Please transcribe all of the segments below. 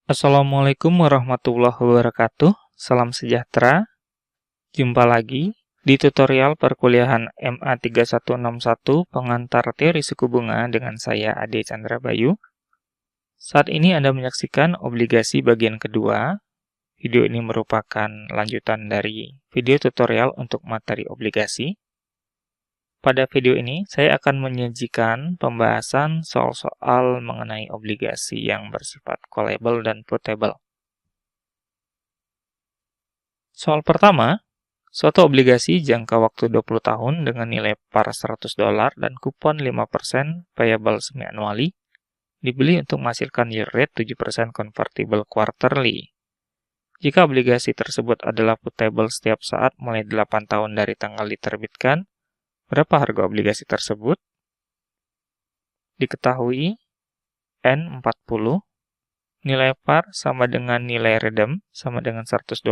Assalamualaikum warahmatullahi wabarakatuh. Salam sejahtera. Jumpa lagi di tutorial perkuliahan MA 3161 Pengantar Teori Suku Bunga dengan saya Ade Chandra Bayu. Saat ini Anda menyaksikan obligasi bagian kedua. Video ini merupakan lanjutan dari video tutorial untuk materi obligasi. Pada video ini, saya akan menyajikan pembahasan soal-soal mengenai obligasi yang bersifat callable dan putable. Soal pertama, suatu obligasi jangka waktu 20 tahun dengan nilai par $100 dan kupon 5% payable semi-annually dibeli untuk menghasilkan yield rate 7% convertible quarterly. Jika obligasi tersebut adalah putable setiap saat mulai 8 tahun dari tanggal diterbitkan, berapa harga obligasi tersebut? Diketahui N40, nilai par sama dengan nilai redeem sama dengan $100,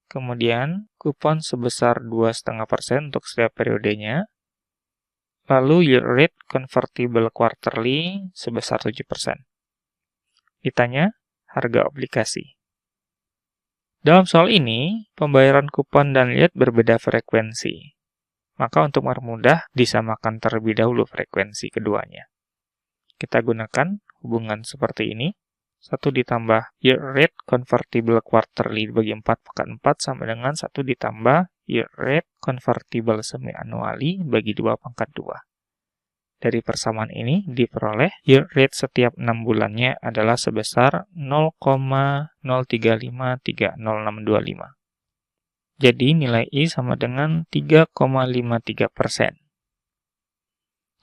kemudian kupon sebesar 2,5% untuk setiap periodenya, lalu yield rate convertible quarterly sebesar 7%. Ditanya harga obligasi. Dalam soal ini, pembayaran kupon dan yield berbeda frekuensi. Maka untuk mempermudah, disamakan terlebih dahulu frekuensi keduanya. Kita gunakan hubungan seperti ini. 1 ditambah yield rate convertible quarterly dibagi 4 pekan 4 sama dengan 1 ditambah yield rate convertible semi-annually bagi 2 pangkat 2. Dari persamaan ini diperoleh yield rate setiap 6 bulannya adalah sebesar 0,0353065. Jadi nilai I sama dengan 3,53%.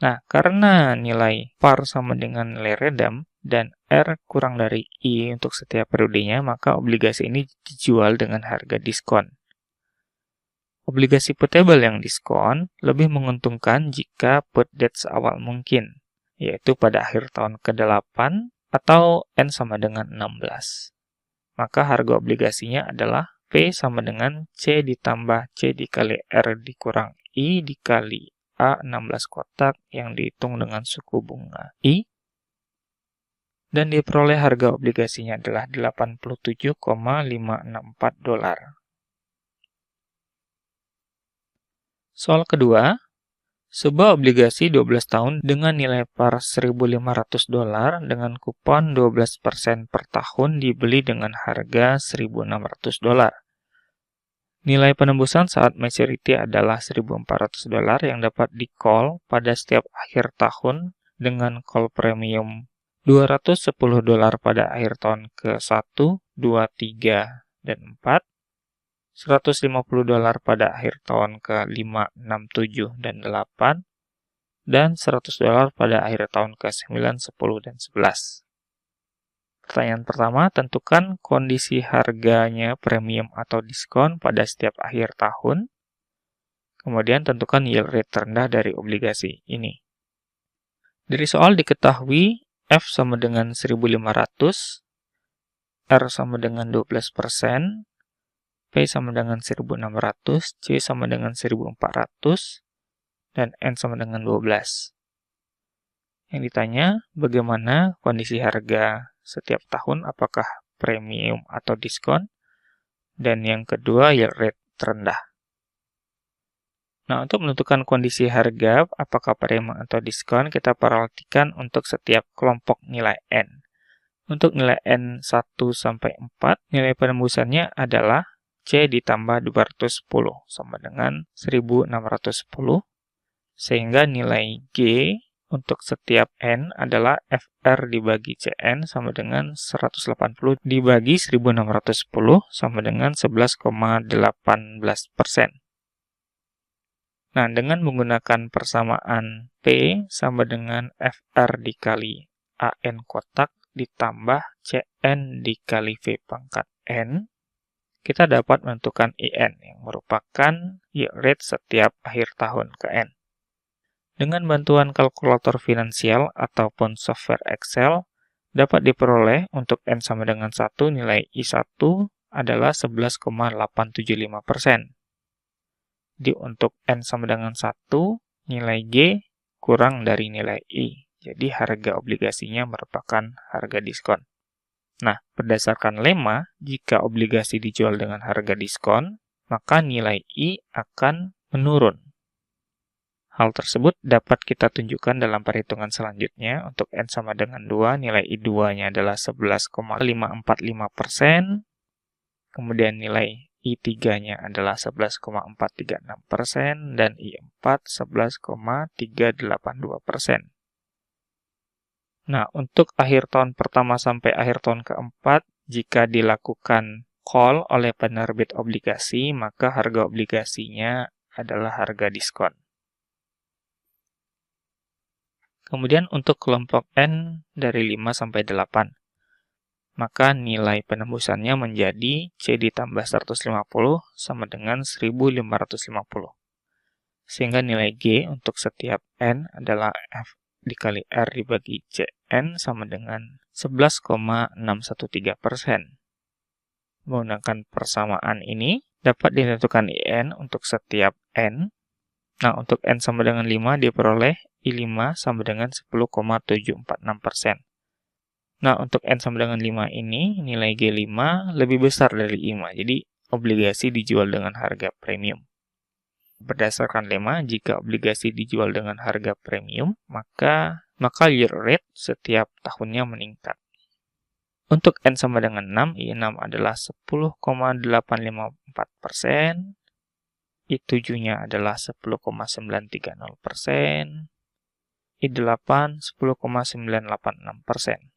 Nah, karena nilai par sama dengan nilai redeem dan R kurang dari I untuk setiap periodenya, maka obligasi ini dijual dengan harga diskon. Obligasi putable yang diskon lebih menguntungkan jika put date seawal mungkin, yaitu pada akhir tahun ke-8 atau N sama dengan 16. Maka harga obligasinya adalah P sama dengan C ditambah C dikali R dikurang I dikali A 16 kotak yang dihitung dengan suku bunga I, dan diperoleh harga obligasinya adalah $87,564. Soal kedua, sebuah obligasi 12 tahun dengan nilai par $1.500 dengan kupon 12% per tahun dibeli dengan harga $1.600. Nilai penembusan saat maturity adalah $1.400 yang dapat di-call pada setiap akhir tahun dengan call premium $210 pada akhir tahun ke-1, 2, 3, dan 4, $150 pada akhir tahun ke-5, 6, 7, dan 8, dan $100 pada akhir tahun ke-9, 10, dan 11. Pertanyaan pertama, tentukan kondisi harganya premium atau diskon pada setiap akhir tahun. Kemudian tentukan yield rate terendah dari obligasi ini. Dari soal diketahui F sama dengan 1.500, R sama dengan 12%, P sama dengan 1.600, C sama dengan 1.400, dan N sama dengan 12. Yang ditanya, bagaimana kondisi harga setiap tahun, apakah premium atau diskon? Dan yang kedua, yield rate terendah. Nah, untuk menentukan kondisi harga, apakah premium atau diskon, kita perhatikan untuk setiap kelompok nilai N. Untuk nilai N 1 sampai 4, nilai penembusannya adalah C ditambah 210 sama dengan 1.610, sehingga nilai G untuk setiap N adalah FR dibagi CN sama dengan 180 dibagi 1610 sama dengan 11,18%. Nah, dengan menggunakan persamaan P sama dengan FR dikali AN kotak ditambah CN dikali V pangkat N, kita dapat menentukan IN yang merupakan yield rate setiap akhir tahun ke N. Dengan bantuan kalkulator finansial ataupun software Excel, dapat diperoleh untuk N sama dengan 1, nilai I1 adalah 11,875%. Untuk N sama dengan 1, nilai G kurang dari nilai I. Jadi harga obligasinya merupakan harga diskon. Nah, berdasarkan lema, jika obligasi dijual dengan harga diskon, maka nilai I akan menurun. Hal tersebut dapat kita tunjukkan dalam perhitungan selanjutnya. Untuk N sama dengan 2, nilai I2-nya adalah 11,545%, kemudian nilai I3-nya adalah 11,436%, dan I4 11,382%. Nah, untuk akhir tahun pertama sampai akhir tahun keempat, jika dilakukan call oleh penerbit obligasi, maka harga obligasinya adalah harga diskon. Kemudian untuk kelompok N dari 5 sampai 8, maka nilai penembusannya menjadi C ditambah 150 sama dengan 1550. Sehingga nilai G untuk setiap N adalah F dikali R dibagi CN sama dengan 11,613%. Menggunakan persamaan ini, dapat ditentukan IN untuk setiap N. Nah, untuk N sama dengan 5 diperoleh I5 sama dengan 10,746%. Nah, untuk N sama dengan 5 ini, nilai G5 lebih besar dari I5, jadi obligasi dijual dengan harga premium. Berdasarkan lema, jika obligasi dijual dengan harga premium, maka yield rate setiap tahunnya meningkat. Untuk N sama dengan 6, I6 adalah 10,854%, I7-nya adalah 10,930%, I8 10,986%.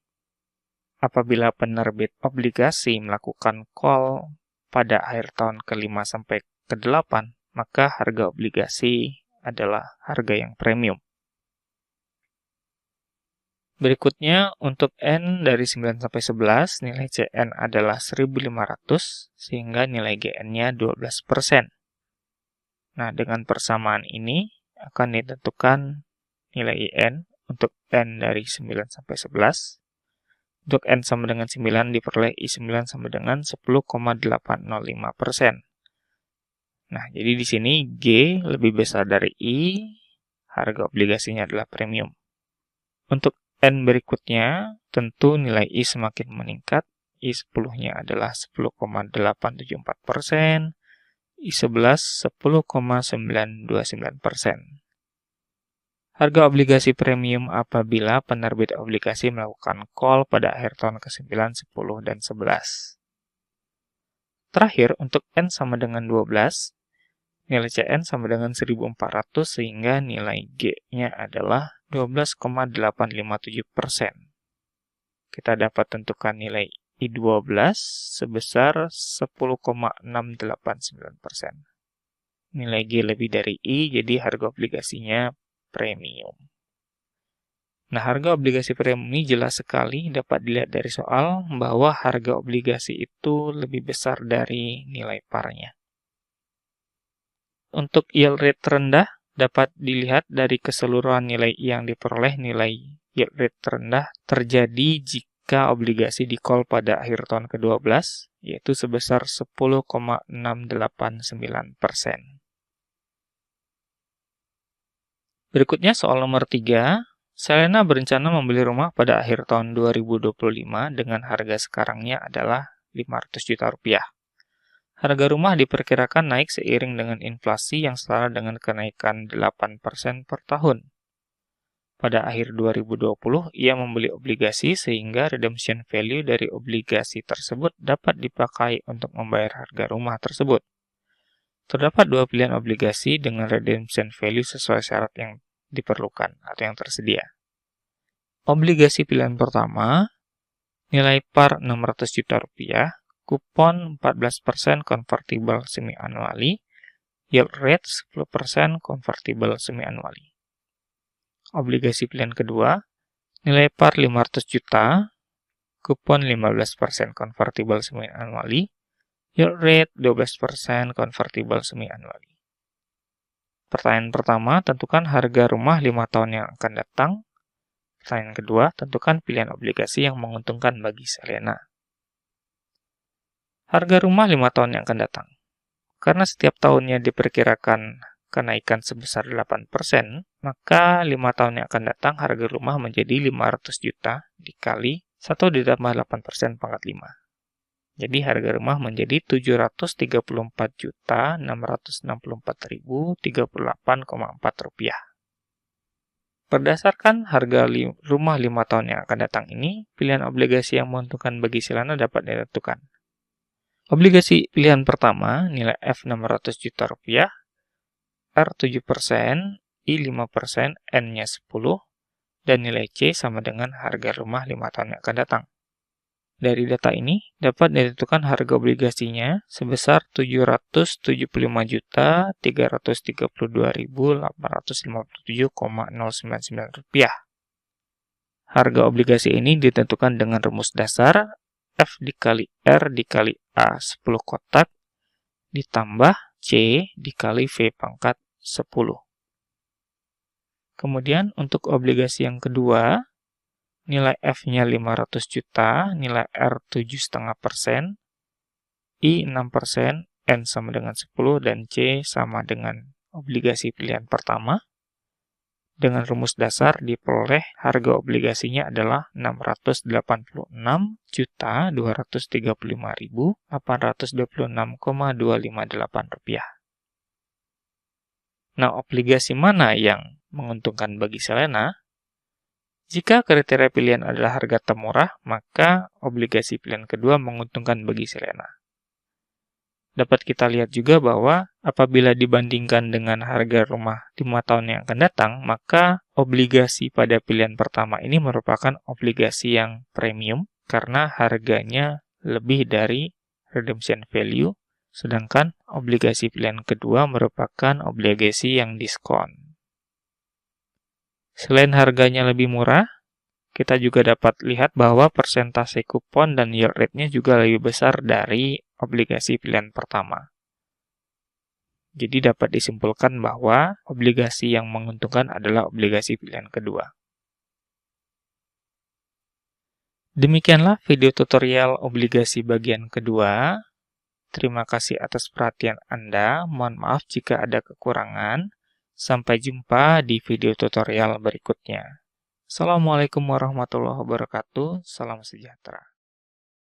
Apabila penerbit obligasi melakukan call pada akhir tahun ke-5 sampai ke-8, maka harga obligasi adalah harga yang premium. Berikutnya, untuk N dari 9 sampai 11, nilai CN adalah 1500, sehingga nilai GN-nya 12%. Nah, dengan persamaan ini akan ditentukan nilai IN untuk N dari 9 sampai 11. Untuk N sama dengan 9 diperoleh I9 sama dengan 10,805%. Nah, jadi di sini G lebih besar dari I, harga obligasinya adalah premium. Untuk N berikutnya, tentu nilai I semakin meningkat. I10-nya adalah 10,874%, I11 10,929%. Harga obligasi premium apabila penerbit obligasi melakukan call pada akhir tahun ke-9, 10, dan 11. Terakhir, untuk N sama dengan 12, nilai CN sama dengan 1400 sehingga nilai G-nya adalah 12,857%. Kita dapat tentukan nilai I12 sebesar 10,689%. Nilai G lebih dari I, jadi harga obligasinya premium. Nah, harga obligasi premium ini jelas sekali dapat dilihat dari soal bahwa harga obligasi itu lebih besar dari nilai parnya. Untuk yield rate terendah dapat dilihat dari keseluruhan nilai yang diperoleh. Nilai yield rate terendah terjadi jika obligasi di-call pada akhir tahun ke-12, yaitu sebesar 10,689%. Berikutnya soal nomor 3. Selena berencana membeli rumah pada akhir tahun 2025 dengan harga sekarangnya adalah 500 juta rupiah. Harga rumah diperkirakan naik seiring dengan inflasi yang setara dengan kenaikan 8% per tahun. Pada akhir 2020, ia membeli obligasi sehingga redemption value dari obligasi tersebut dapat dipakai untuk membayar harga rumah tersebut. Terdapat dua pilihan obligasi dengan redemption value sesuai syarat yang diperlukan atau yang tersedia. Obligasi pilihan pertama, nilai par 600 juta rupiah, kupon 14% convertible semi-annually, yield rate 10% convertible semi-annually. Obligasi pilihan kedua, nilai par 500 juta, kupon 15% convertible semi-annually, yield rate 12% convertible semi-annually. Pertanyaan pertama, tentukan harga rumah 5 tahun yang akan datang. Pertanyaan kedua, tentukan pilihan obligasi yang menguntungkan bagi Selena. Harga rumah 5 tahun yang akan datang. Karena setiap tahunnya diperkirakan kenaikan sebesar 8%, maka 5 tahun yang akan datang harga rumah menjadi 500 juta dikali 1 ditambah 8% pangkat 5. Jadi harga rumah menjadi Rp734.664.038,4. Berdasarkan harga rumah 5 tahun yang akan datang ini, pilihan obligasi yang menguntungkan bagi Silana dapat ditentukan. Obligasi pilihan pertama, nilai F Rp600 juta, R 7%, I 5%, N-nya 10, dan nilai C sama dengan harga rumah 5 tahun yang akan datang. Dari data ini, dapat ditentukan harga obligasinya sebesar Rp775.332.857,099. Harga obligasi ini ditentukan dengan rumus dasar F dikali R dikali A 10 kotak ditambah C dikali V pangkat 10. Kemudian untuk obligasi yang kedua, nilai F-nya 500 juta, nilai R 7,5%, I 6%, N sama dengan 10, dan C sama dengan obligasi pilihan pertama. Dengan rumus dasar diperoleh harga obligasinya adalah Rp686.235.826,258. Nah, obligasi mana yang menguntungkan bagi Silana? Jika kriteria pilihan adalah harga termurah, maka obligasi pilihan kedua menguntungkan bagi Silana. Dapat kita lihat juga bahwa apabila dibandingkan dengan harga rumah 5 tahun yang akan datang, maka obligasi pada pilihan pertama ini merupakan obligasi yang premium karena harganya lebih dari redemption value, sedangkan obligasi pilihan kedua merupakan obligasi yang diskon. Selain harganya lebih murah, kita juga dapat lihat bahwa persentase kupon dan yield rate-nya juga lebih besar dari obligasi pilihan pertama. Jadi dapat disimpulkan bahwa obligasi yang menguntungkan adalah obligasi pilihan kedua. Demikianlah video tutorial obligasi bagian kedua. Terima kasih atas perhatian Anda. Mohon maaf jika ada kekurangan. Sampai jumpa di video tutorial berikutnya. Assalamualaikum warahmatullahi wabarakatuh. Salam sejahtera.